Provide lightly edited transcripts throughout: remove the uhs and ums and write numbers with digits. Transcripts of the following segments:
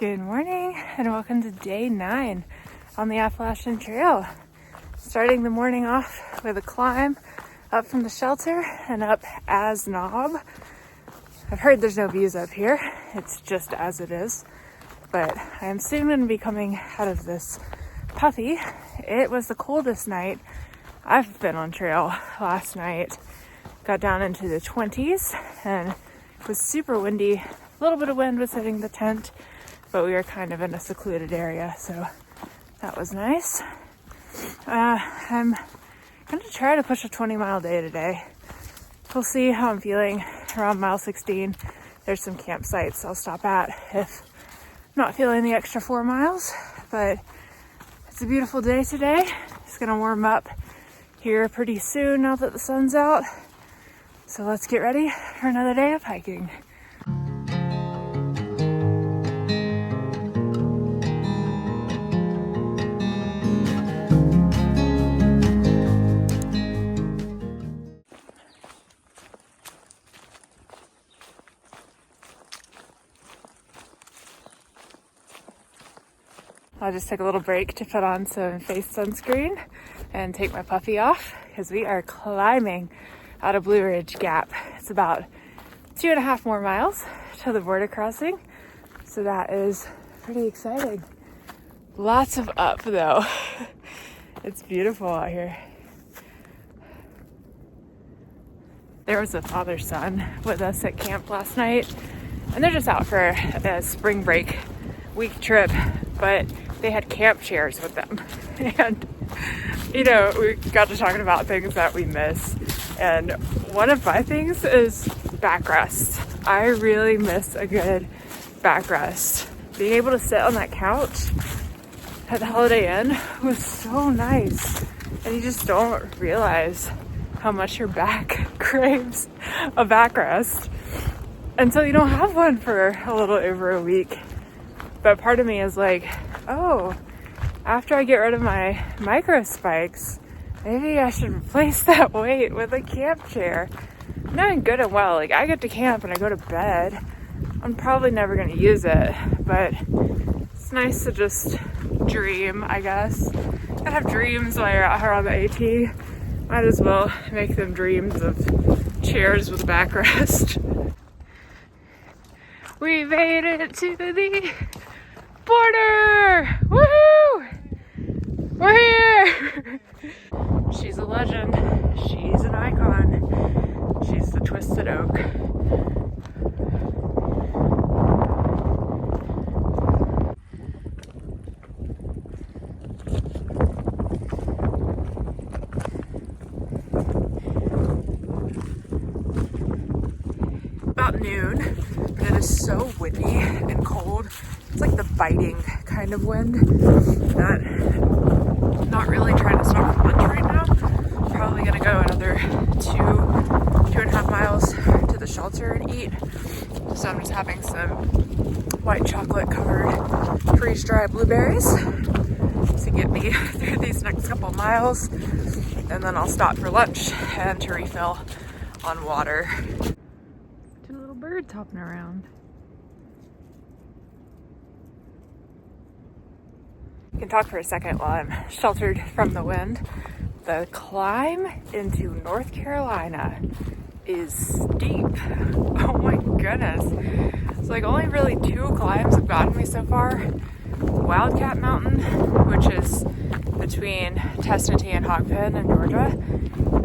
Good morning and welcome to day 9 on the Appalachian Trail. Starting the morning off with a climb up from the shelter and up As Knob. I've heard there's no views up here, it's just as it is, but I am soon going to be coming out of this puppy. It was the coldest night I've been on trail last night. Got down into the 20s and it was super windy. A little bit of wind was hitting the tent, but we were kind of in a secluded area, so that was nice. I'm going to try to push a 20-mile day today. We'll see how I'm feeling. Around mile 16, there's some campsites I'll stop at if I'm not feeling the extra 4 miles, but it's a beautiful day today. It's going to warm up here pretty soon now that the sun's out. So let's get ready for another day of hiking. I'll just take a little break to put on some face sunscreen and take my puppy off because we are climbing out of Blue Ridge Gap. It's about 2.5 more miles to the border crossing, so that is pretty exciting. Lots of up though. It's beautiful out here. There was a father-son with us at camp last night, and they're just out for a spring break week trip, but they had camp chairs with them. And, you know, we got to talking about things that we miss. And one of my things is backrest. I really miss a good backrest. Being able to sit on that couch at the Holiday Inn was so nice. And you just don't realize how much your back craves a backrest until you don't have one for a little over a week. But part of me is like, oh, after I get rid of my micro spikes, maybe I should replace that weight with a camp chair. Knowing good and well, like I get to camp and I go to bed. I'm probably never going to use it, but it's nice to just dream, I guess. I have dreams while you're out here on the AT. Might as well make them dreams of chairs with a backrest. We made it to the border! Woohoo! We're here! She's a legend. She's an icon. She's the Twisted Oak. About noon, and it is so windy and cold. It's like the biting kind of wind. Not really trying to stop for lunch right now. Probably gonna go another 2.5 miles to the shelter and eat. So I'm just having some white chocolate covered freeze-dried blueberries to get me through these next couple miles. And then I'll stop for lunch and to refill on water. Two little birds hopping around. I can talk for a second while I'm sheltered from the wind. The climb into North Carolina is steep. Oh my goodness. It's like only really 2 climbs have gotten me so far. Wildcat Mountain, which is between Testnetee and Hogpen in Georgia,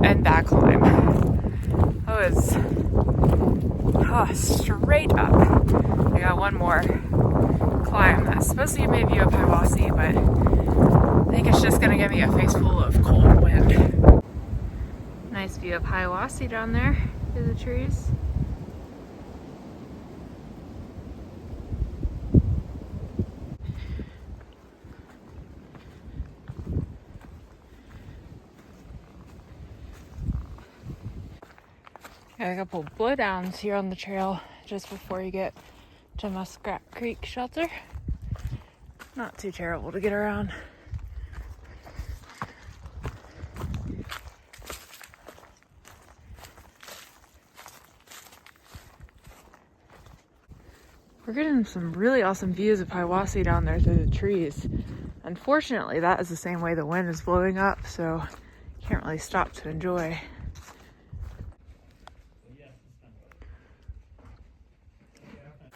and that climb. That was straight up. I got one more climb that's supposed to give me a view of Hiawassee, but I think it's just gonna give me a face full of cold wind. Nice view of Hiawassee down there through the trees. Got a couple blowdowns here on the trail just before you get to Muskrat Creek Shelter. Not too terrible to get around. We're getting some really awesome views of Hiwassee down there through the trees. Unfortunately, that is the same way the wind is blowing up, so can't really stop to enjoy.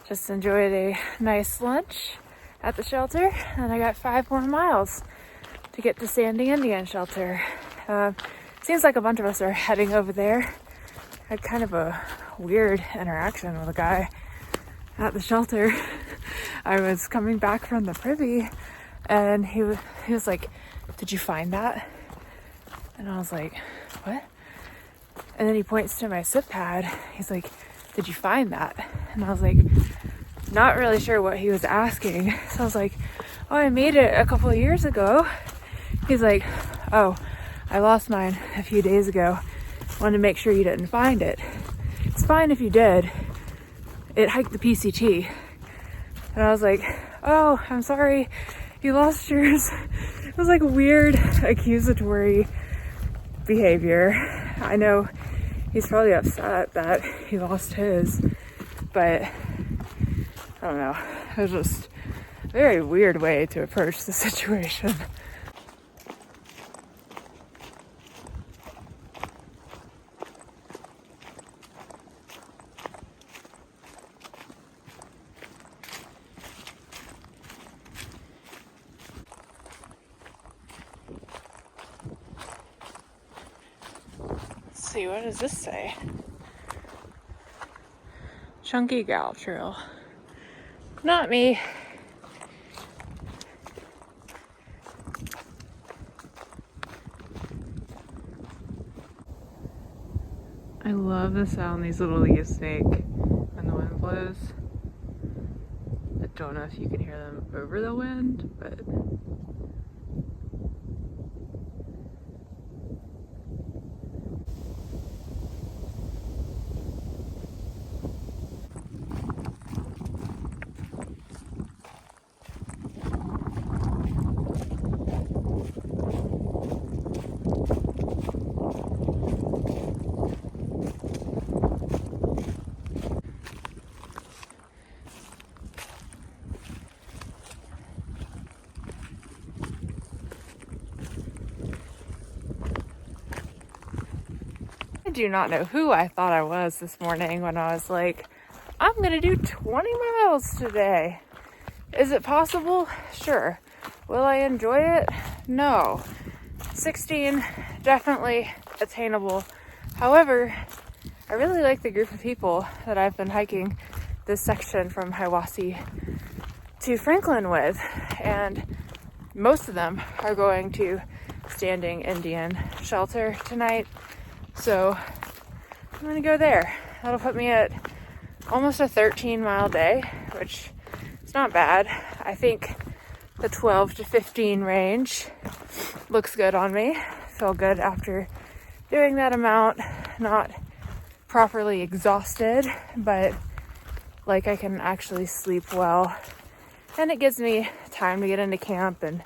Just enjoyed a nice lunch at the shelter, and I got 5 more miles to get to Standing Indian Shelter. Seems like a bunch of us are heading over there. Had kind of a weird interaction with a guy at the shelter. I was coming back from the privy, and he was like, "Did you find that?" And I was like, "What?" And then he points to my SIP pad. He's like, "Did you find that?" And I was like, not really sure what he was asking. So I was like, "Oh, I made it a couple of years ago." He's like, "Oh, I lost mine a few days ago. Wanted to make sure you didn't find it." It's fine if you did. It hiked the PCT. And I was like, "Oh, I'm sorry you lost yours." It was like weird accusatory behavior. I know he's probably upset that he lost his, but I don't know. It was just a very weird way to approach the situation. Let's see, what does this say? Chunky Gal Trail. Not me. I love the sound these little leaves make when the wind blows. I don't know if you can hear them over the wind, but I do not know who I thought I was this morning when I was like, I'm gonna do 20 miles today. Is it possible? Sure. Will I enjoy it? No. 16, definitely attainable. However, I really like the group of people that I've been hiking this section from Hiwassee to Franklin with, and most of them are going to Standing Indian Shelter tonight. So I'm gonna go there. That'll put me at almost a 13-mile day, which is not bad. I think the 12 to 15 range looks good on me. Feel good after doing that amount, not properly exhausted, but like I can actually sleep well. And it gives me time to get into camp and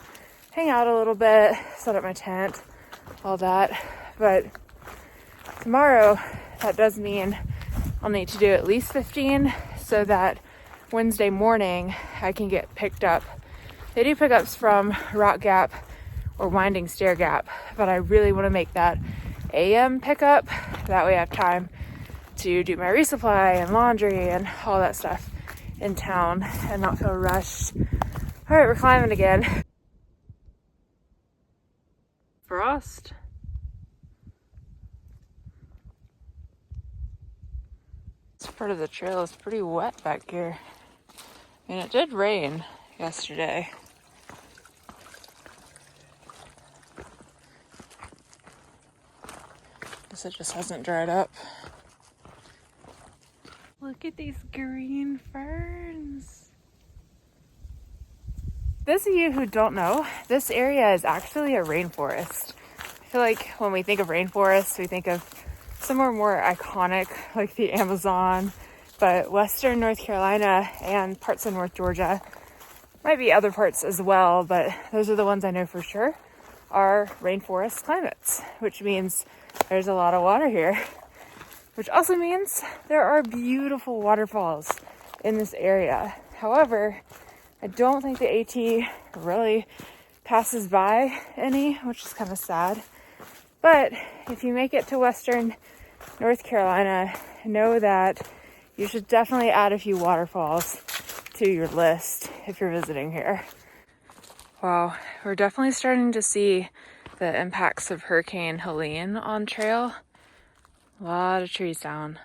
hang out a little bit, set up my tent, all that. But tomorrow, that does mean I'll need to do at least 15 so that Wednesday morning I can get picked up. They do pickups from Rock Gap or Winding Stair Gap, but I really want to make that AM pickup. That way I have time to do my resupply and laundry and all that stuff in town and not feel rushed. All right, we're climbing again. Frost. This part of the trail is pretty wet back here. I mean, it did rain yesterday. Guess it just hasn't dried up. Look at these green ferns. Those of you who don't know, this area is actually a rainforest. I feel like when we think of rainforests, we think of somewhere more iconic like the Amazon, but Western North Carolina and parts of North Georgia, might be other parts as well, but those are the ones I know for sure, are rainforest climates, which means there's a lot of water here, which also means there are beautiful waterfalls in this area. However, I don't think the AT really passes by any, which is kind of sad. But if you make it to Western North Carolina, know that you should definitely add a few waterfalls to your list if you're visiting here. Wow, we're definitely starting to see the impacts of Hurricane Helene on trail. A lot of trees down.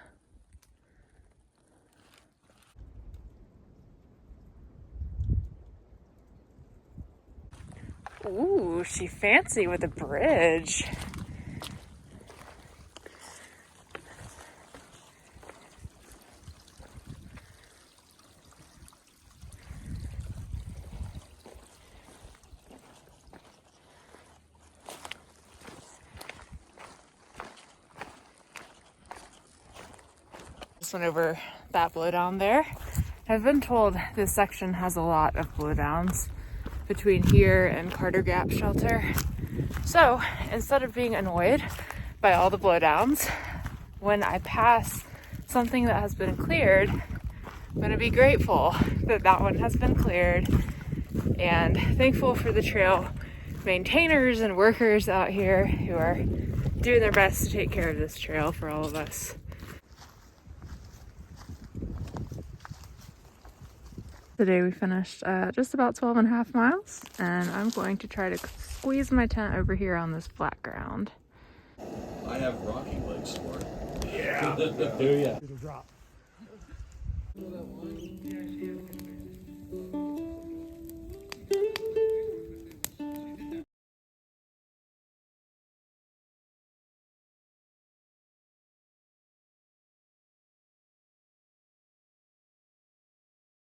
Ooh, she fancy with a bridge. Just went over that blowdown there. I've been told this section has a lot of blowdowns between here and Carter Gap Shelter. So instead of being annoyed by all the blowdowns, when I pass something that has been cleared, I'm gonna be grateful that that one has been cleared and thankful for the trail maintainers and workers out here who are doing their best to take care of this trail for all of us. Today we finished just about 12.5 miles, and I'm going to try to squeeze my tent over here on this flat ground. I have rocking legs for it. Yeah. Do ya? It'll drop.